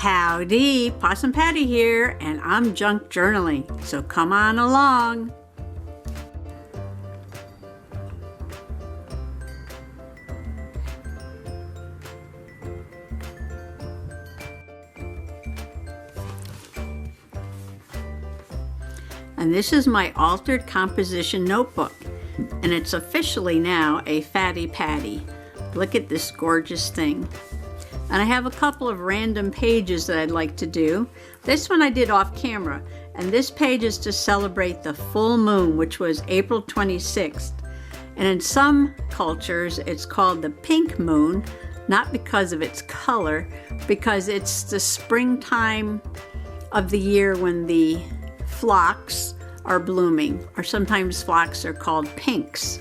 Howdy, Possum Patty here, and I'm junk journaling, so come on along. And this is my altered composition notebook, and it's officially now a Fatty Patty. Look at this gorgeous thing. And I have a couple of random pages that I'd like to do. This one I did off camera, and this page is to celebrate the full moon, which was April 26th. And in some cultures, it's called the pink moon, not because of its color, because it's the springtime of the year when the phlox are blooming, or sometimes phlox are called pinks.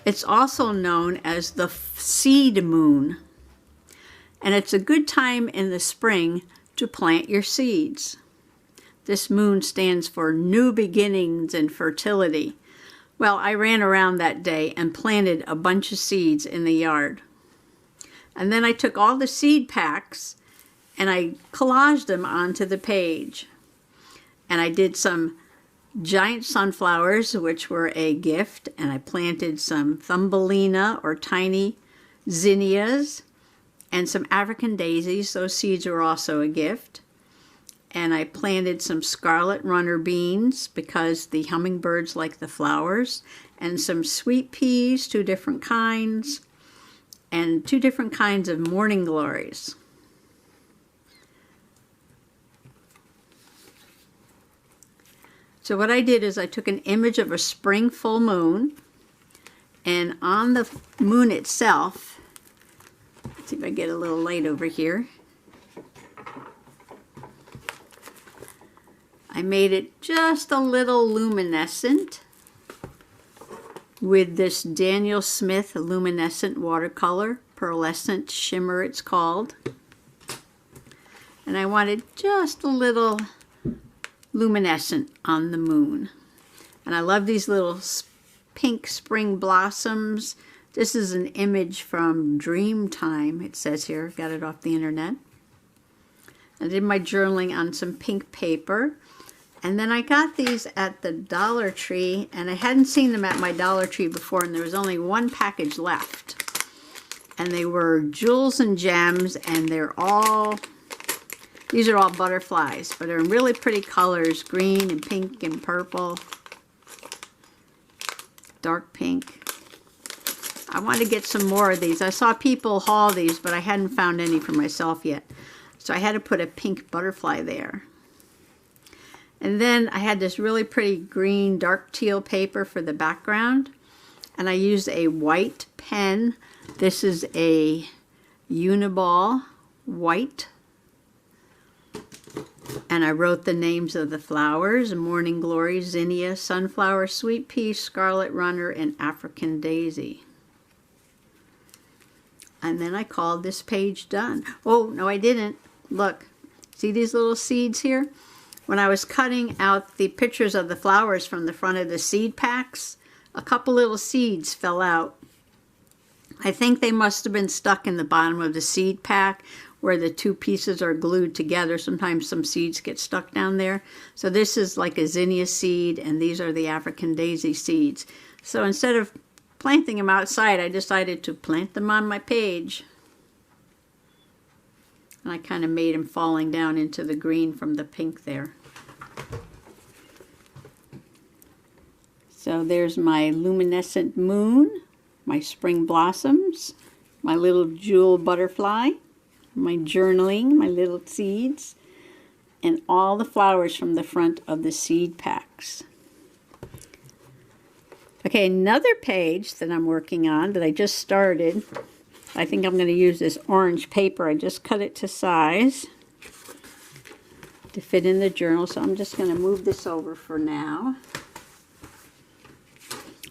It's also known as the seed moon, and it's a good time in the spring to plant your seeds. This moon stands for new beginnings and fertility. Well, I ran around that day and planted a bunch of seeds in the yard. And then I took all the seed packs and I collaged them onto the page. And I did some giant sunflowers, which were a gift, and I planted some thumbelina or tiny zinnias and some African daisies. Those seeds were also a gift. And I planted some scarlet runner beans because the hummingbirds like the flowers, and some sweet peas, 2 different kinds, and 2 different kinds of morning glories. So what I did is I took an image of a spring full moon, and on the moon itself, let's see if I get a little light over here, I made it just a little luminescent with this Daniel Smith luminescent watercolor, pearlescent shimmer it's called. And I wanted just a little luminescent on the moon. And I love these little pink spring blossoms. This is an image from Dreamtime, it says here. Got it off the internet. I did my journaling on some pink paper. And then I got these at the Dollar Tree, and I hadn't seen them at my Dollar Tree before, and there was only one package left. And they were jewels and gems, and these are all butterflies, but they're in really pretty colors, green and pink and purple, dark pink. I wanted to get some more of these. I saw people haul these, but I hadn't found any for myself yet. So I had to put a pink butterfly there. And then I had this really pretty green, dark teal paper for the background. And I used a white pen. This is a Uniball white. And I wrote the names of the flowers: Morning Glory, Zinnia, Sunflower, Sweet Pea, Scarlet Runner, and African Daisy. And then I called this page done. Oh, no, I didn't. Look, see these little seeds here? When I was cutting out the pictures of the flowers from the front of the seed packs, a couple little seeds fell out. I think they must have been stuck in the bottom of the seed pack where the 2 pieces are glued together. Sometimes some seeds get stuck down there. So this is like a zinnia seed, and these are the African daisy seeds. So instead of planting them outside, I decided to plant them on my page. And I kind of made them falling down into the green from the pink there. So there's my luminescent moon, my spring blossoms, my little jewel butterfly, my journaling, my little seeds, and all the flowers from the front of the seed packs. Okay, another page that I'm working on that I just started. I think I'm going to use this orange paper. I just cut it to size to fit in the journal, so I'm just going to move this over for now.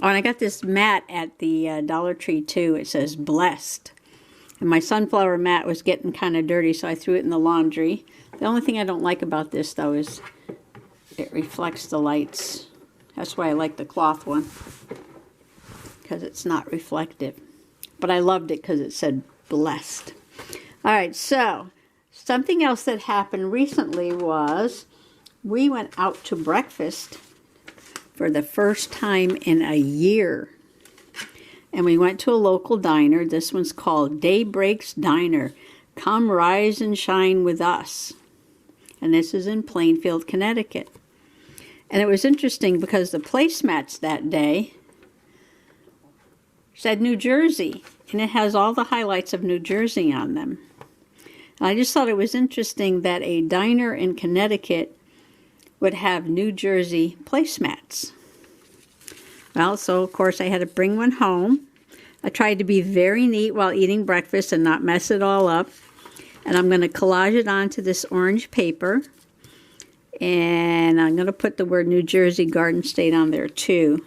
Oh, and I got this mat at the Dollar Tree too. It says Blessed. And my sunflower mat was getting kind of dirty, so I threw it in the laundry. The only thing I don't like about this, though, is it reflects the lights That's why I like the cloth one, because it's not reflective. But I loved it because it said blessed. All right, so something else that happened recently was we went out to breakfast for the first time in a year. And we went to a local diner. This one's called Daybreak's Diner. Come rise and shine with us. And this is in Plainfield, Connecticut. And it was interesting because the placemats that day said New Jersey. And it has all the highlights of New Jersey on them. And I just thought it was interesting that a diner in Connecticut would have New Jersey placemats. Well, so of course I had to bring one home. I tried to be very neat while eating breakfast and not mess it all up. And I'm going to collage it onto this orange paper. And I'm going to put the word New Jersey Garden State on there too.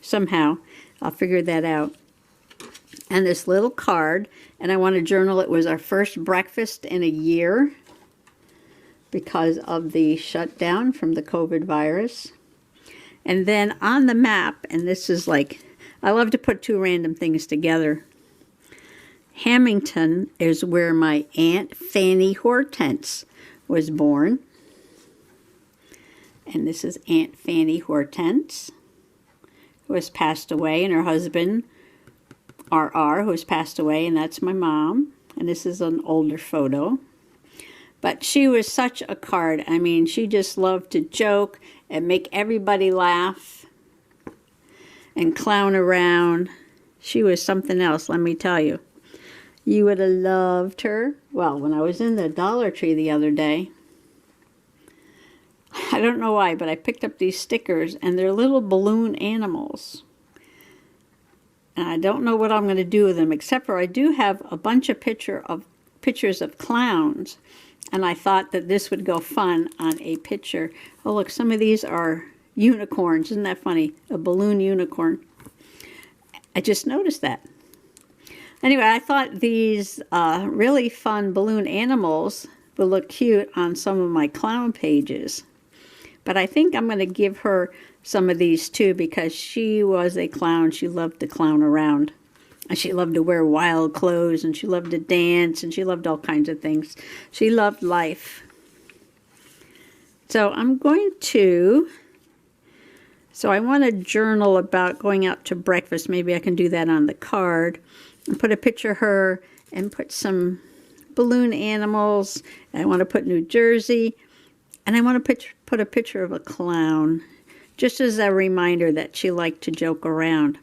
Somehow, I'll figure that out. And this little card, and I want to journal it was our first breakfast in a year because of the shutdown from the COVID virus. And then on the map, and this is like, I love to put two random things together. Hamilton is where my Aunt Fanny Hortense was born. And this is Aunt Fanny Hortense, who has passed away, and her husband, R.R., who has passed away, and that's my mom. And this is an older photo. But she was such a card. I mean, she just loved to joke and make everybody laugh and clown around. She was something else, let me tell you. You would have loved her. Well, when I was in the Dollar Tree the other day, I don't know why, but I picked up these stickers, and they're little balloon animals. And I don't know what I'm going to do with them, except for I do have a bunch of pictures of clowns. And I thought that this would go fun on a picture. Oh, look, some of these are unicorns. Isn't that funny? A balloon unicorn. I just noticed that. Anyway, I thought these really fun balloon animals would look cute on some of my clown pages. But I think I'm going to give her some of these too because she was a clown. She loved to clown around. And she loved to wear wild clothes, and she loved to dance, and she loved all kinds of things. She loved life. So I want to journal about going out to breakfast. Maybe I can do that on the card. And put a picture of her and put some balloon animals. And I want to put New Jersey. And I want to put a picture of a clown, just as a reminder that she liked to joke around.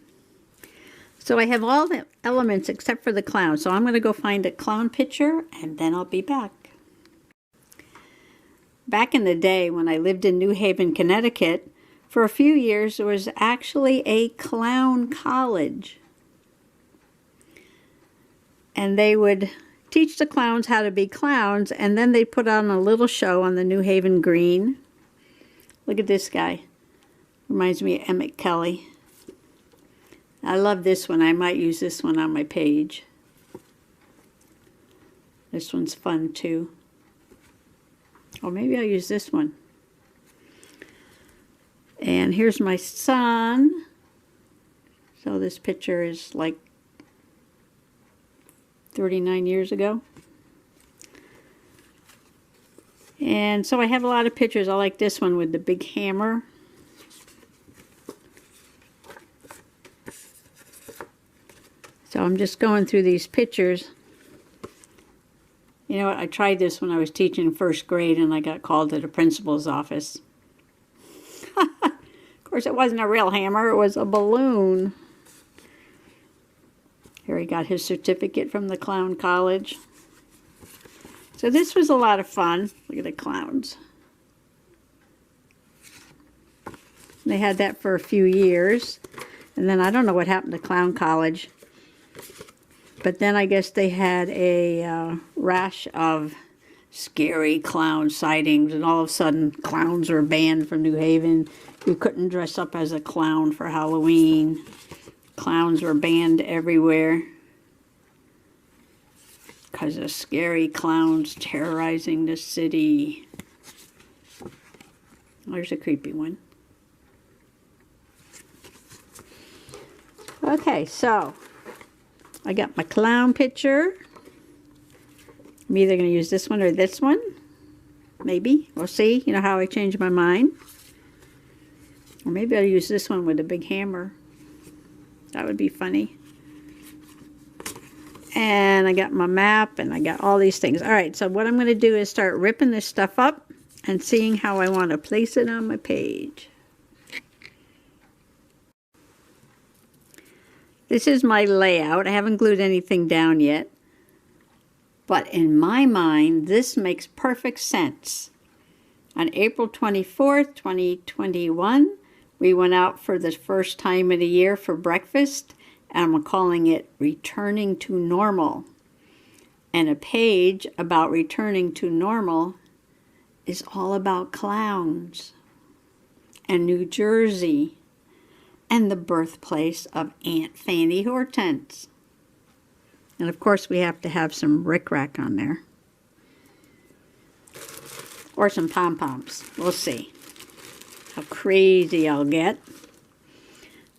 So I have all the elements except for the clown. So I'm going to go find a clown picture, and then I'll be back. Back in the day when I lived in New Haven, Connecticut, for a few years there was actually a clown college. And they would teach the clowns how to be clowns, and then they put on a little show on the New Haven Green. Look at this guy. Reminds me of Emmett Kelly. I love this one. I might use this one on my page. This one's fun too. Or maybe I'll use this one. And here's my son. So this picture is like 39 years ago. And so I have a lot of pictures. I like this one with the big hammer. So I'm just going through these pictures. You know what, I tried this when I was teaching first grade and I got called to the principal's office. Of course, it wasn't a real hammer, it was a balloon. Here he got his certificate from the clown college. So this was a lot of fun. Look at the clowns. They had that for a few years. And then I don't know what happened to clown college. But then I guess they had a rash of scary clown sightings, and all of a sudden clowns were banned from New Haven. You couldn't dress up as a clown for Halloween. Clowns were banned everywhere because of scary clowns terrorizing the city. There's a creepy one. Okay, so I got my clown picture. I'm either going to use this one or this one. Maybe. We'll see. You know how I change my mind. Or maybe I'll use this one with a big hammer. That would be funny. And I got my map and I got all these things. All right, so what I'm going to do is start ripping this stuff up and seeing how I want to place it on my page. This is my layout. I haven't glued anything down yet. But in my mind, this makes perfect sense. On April 24th, 2021, we went out for the first time in a year for breakfast, and I'm calling it Returning to Normal. And a page about returning to normal is all about clowns and New Jersey and the birthplace of Aunt Fanny Hortense. And of course we have to have some rickrack on there. Or some pom-poms. We'll see how crazy I'll get.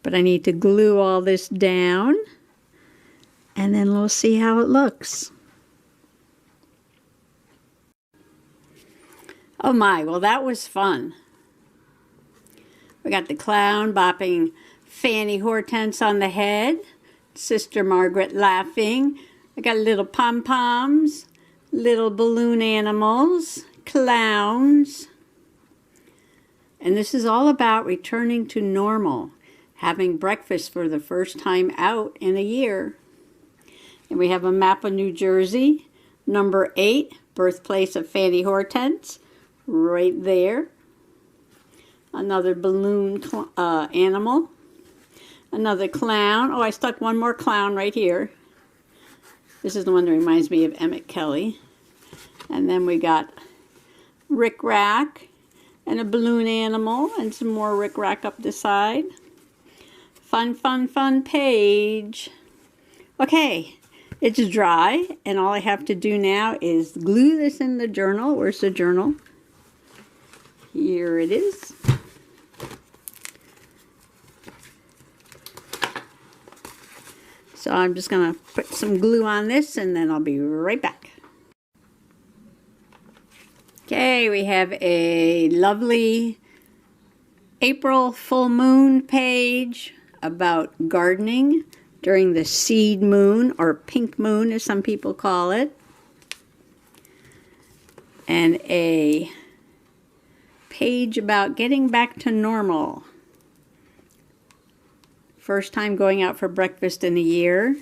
But I need to glue all this down. And then we'll see how it looks. Oh my, well that was fun. We got the clown bopping Fanny Hortense on the head. Sister Margaret laughing. I got little pom-poms, little balloon animals, clowns. And this is all about returning to normal, having breakfast for the first time out in a year. And we have a map of New Jersey, number 8, birthplace of Fanny Hortense, right there. Another balloon animal. Another clown. Oh, I stuck one more clown right here. This is the one that reminds me of Emmett Kelly. And then we got Rick Rack and a balloon animal and some more Rick Rack up the side. Fun, fun, fun page. Okay, it's dry, and all I have to do now is glue this in the journal. Where's the journal? Here it is. So I'm just going to put some glue on this and then I'll be right back. Okay, we have a lovely April full moon page about gardening during the seed moon, or pink moon as some people call it. And a page about getting back to normal. First time going out for breakfast in a year.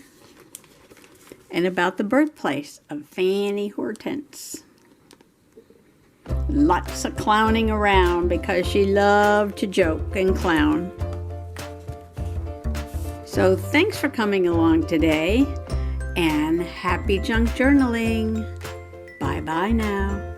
And about the birthplace of Fanny Hortense. Lots of clowning around because she loved to joke and clown. So thanks for coming along today, and happy junk journaling. Bye-bye now.